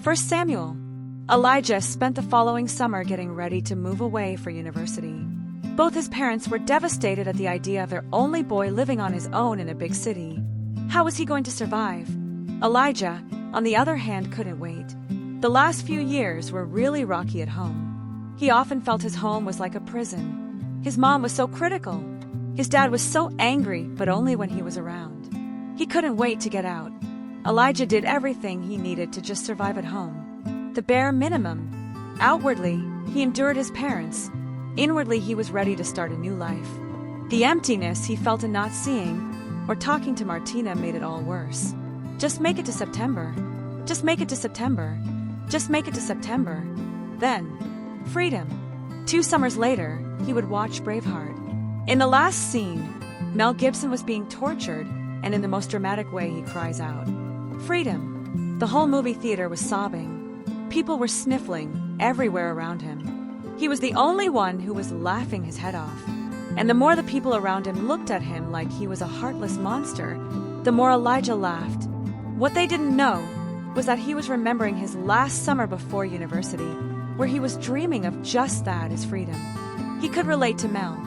1 Samuel. Elijah spent the following summer getting ready to move away for university. Both his parents were devastated at the idea of their only boy living on his own in a big city. How was he going to survive? Elijah, on the other hand, couldn't wait. The last few years were really rocky at home. He often felt his home was like a prison. His mom was so critical. His dad was so angry, but only when he was around. He couldn't wait to get out. Elijah did everything he needed to just survive at home. The bare minimum. Outwardly, he endured his parents. Inwardly, he was ready to start a new life. The emptiness he felt in not seeing or talking to Martina made it all worse. Just make it to September. Just make it to September. Just make it to September. Then, freedom. 2 summers later, he would watch Braveheart. In the last scene, Mel Gibson was being tortured, and in the most dramatic way he cries out, "Freedom!" The whole movie theater was sobbing. People were sniffling everywhere around him. He was the only one who was laughing his head off. And the more the people around him looked at him like he was a heartless monster, the more Elijah laughed. What they didn't know was that he was remembering his last summer before university, where he was dreaming of just that, his freedom. He could relate to Mel.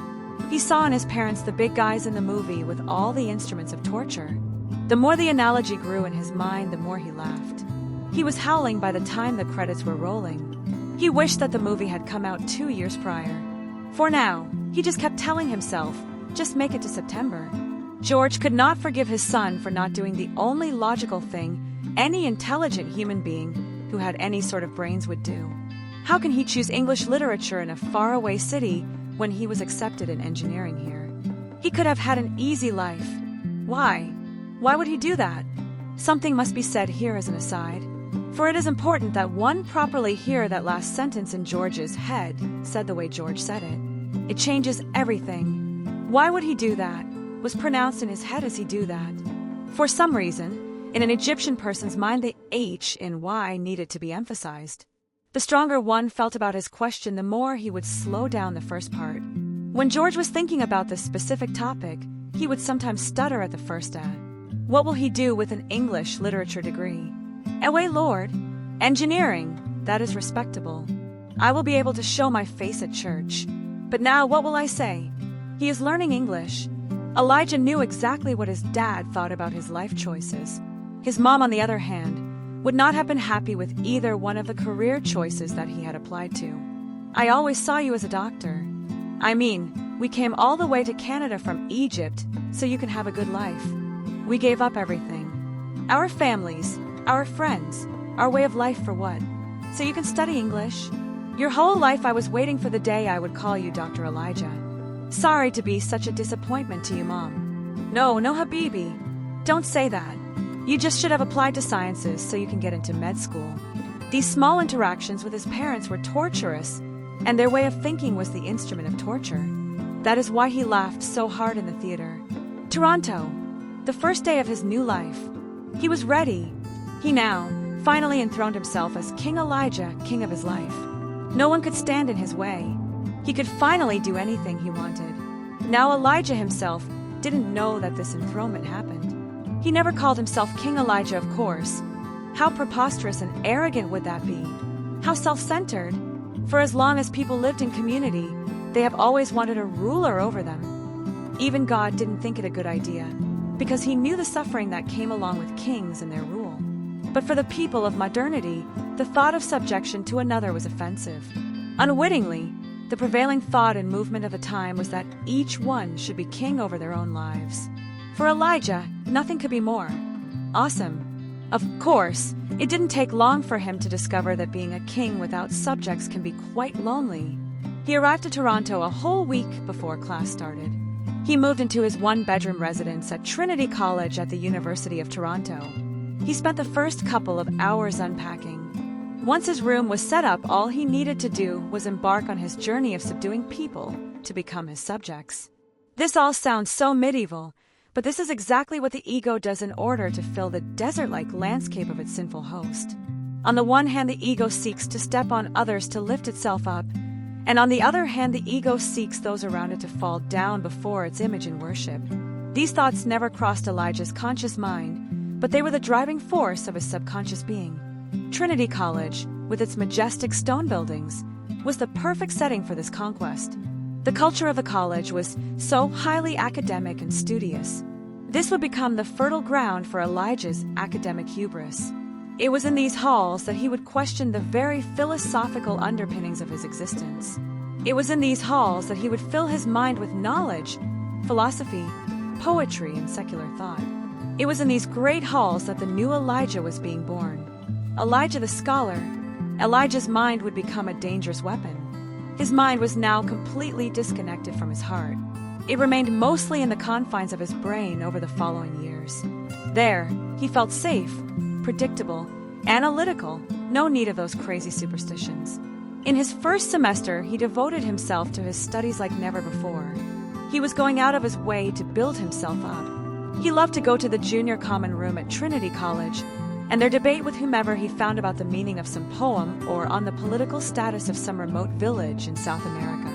He saw in his parents the big guys in the movie with all the instruments of torture. The more the analogy grew in his mind, the more he laughed. He was howling by the time the credits were rolling. He wished that the movie had come out 2 years prior. For now, he just kept telling himself, just make it to September. George could not forgive his son for not doing the only logical thing any intelligent human being who had any sort of brains would do. How can he choose English literature in a faraway city when he was accepted in engineering here? He could have had an easy life. Why? Why would he do that? Something must be said here as an aside, for it is important that one properly hear that last sentence in George's head said the way George said it. It changes everything. Why would he do that? Was pronounced in his head as he do that. For some reason, in an Egyptian person's mind, the H in why needed to be emphasized. The stronger one felt about his question, the more he would slow down the first part. When George was thinking about this specific topic, he would sometimes stutter at the first "at." What will he do with an English literature degree? Away, Lord. Engineering, that is respectable. I will be able to show my face at church. But now what will I say? He is learning English. Elijah knew exactly what his dad thought about his life choices. His mom, on the other hand, would not have been happy with either one of the career choices that he had applied to. "I always saw you as a doctor. I mean, we came all the way to Canada from Egypt so you can have a good life. We gave up everything. Our families, our friends, our way of life for what? So you can study English? Your whole life I was waiting for the day I would call you Dr. Elijah. Sorry to be such a disappointment to you, Mom." No, Habibi. Don't say that. You just should have applied to sciences so you can get into med school. These small interactions with his parents were torturous, and their way of thinking was the instrument of torture. That is why he laughed so hard in the theater. Toronto, the first day of his new life. He was ready. He now finally enthroned himself as King Elijah, king of his life. No one could stand in his way. He could finally do anything he wanted. Now Elijah himself didn't know that this enthronement happened. He never called himself King Elijah, of course. How preposterous and arrogant would that be? How self-centered? For as long as people lived in community, they have always wanted a ruler over them. Even God didn't think it a good idea, because he knew the suffering that came along with kings and their rule. But for the people of modernity, the thought of subjection to another was offensive. Unwittingly, the prevailing thought and movement of the time was that each one should be king over their own lives. For Elijah, nothing could be more awesome. Of course, it didn't take long for him to discover that being a king without subjects can be quite lonely. He arrived to Toronto a whole week before class started. He moved into his one-bedroom residence at Trinity College at the University of Toronto. He spent the first couple of hours unpacking. Once his room was set up, all he needed to do was embark on his journey of subduing people to become his subjects. This all sounds so medieval, but this is exactly what the ego does in order to fill the desert-like landscape of its sinful host. On the one hand, the ego seeks to step on others to lift itself up, and on the other hand, the ego seeks those around it to fall down before its image in worship. These thoughts never crossed Elijah's conscious mind, but they were the driving force of his subconscious being. Trinity College, with its majestic stone buildings, was the perfect setting for this conquest. The culture of the college was so highly academic and studious. This would become the fertile ground for Elijah's academic hubris. It was in these halls that he would question the very philosophical underpinnings of his existence. It was in these halls that he would fill his mind with knowledge, philosophy, poetry, and secular thought. It was in these great halls that the new Elijah was being born. Elijah the scholar. Elijah's mind would become a dangerous weapon. His mind was now completely disconnected from his heart. It remained mostly in the confines of his brain over the following years. There, he felt safe, predictable, analytical, no need of those crazy superstitions. In his first semester, he devoted himself to his studies like never before. He was going out of his way to build himself up. He loved to go to the junior common room at Trinity College and their debate with whomever he found about the meaning of some poem or on the political status of some remote village in South America.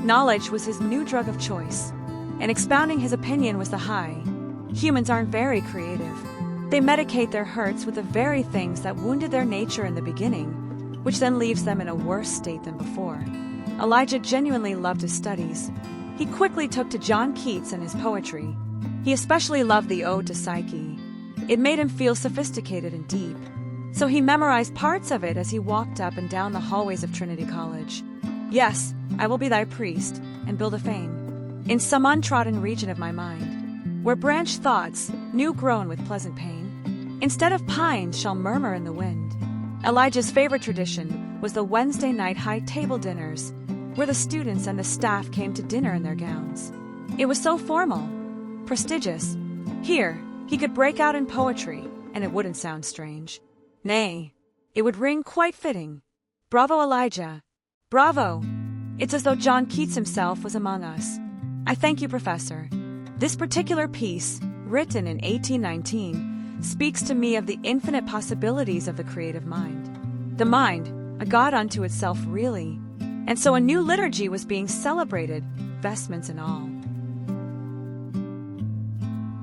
Knowledge was his new drug of choice, and expounding his opinion was the high. Humans aren't very creative. They medicate their hurts with the very things that wounded their nature in the beginning, which then leaves them in a worse state than before. Elijah genuinely loved his studies. He quickly took to John Keats and his poetry. He especially loved the Ode to Psyche. It made him feel sophisticated and deep. So he memorized parts of it as he walked up and down the hallways of Trinity College. Yes, I will be thy priest, and build a fane, in some untrodden region of my mind, where branched thoughts, new grown with pleasant pain, instead of pines shall murmur in the wind. Elijah's favorite tradition was the Wednesday night high table dinners, where the students and the staff came to dinner in their gowns. It was so formal, prestigious. Here, he could break out in poetry, and it wouldn't sound strange. Nay, it would ring quite fitting. Bravo, Elijah. Bravo! It's as though John Keats himself was among us. I thank you, Professor. This particular piece, written in 1819, speaks to me of the infinite possibilities of the creative mind. The mind, a god unto itself really. And so a new liturgy was being celebrated, vestments and all.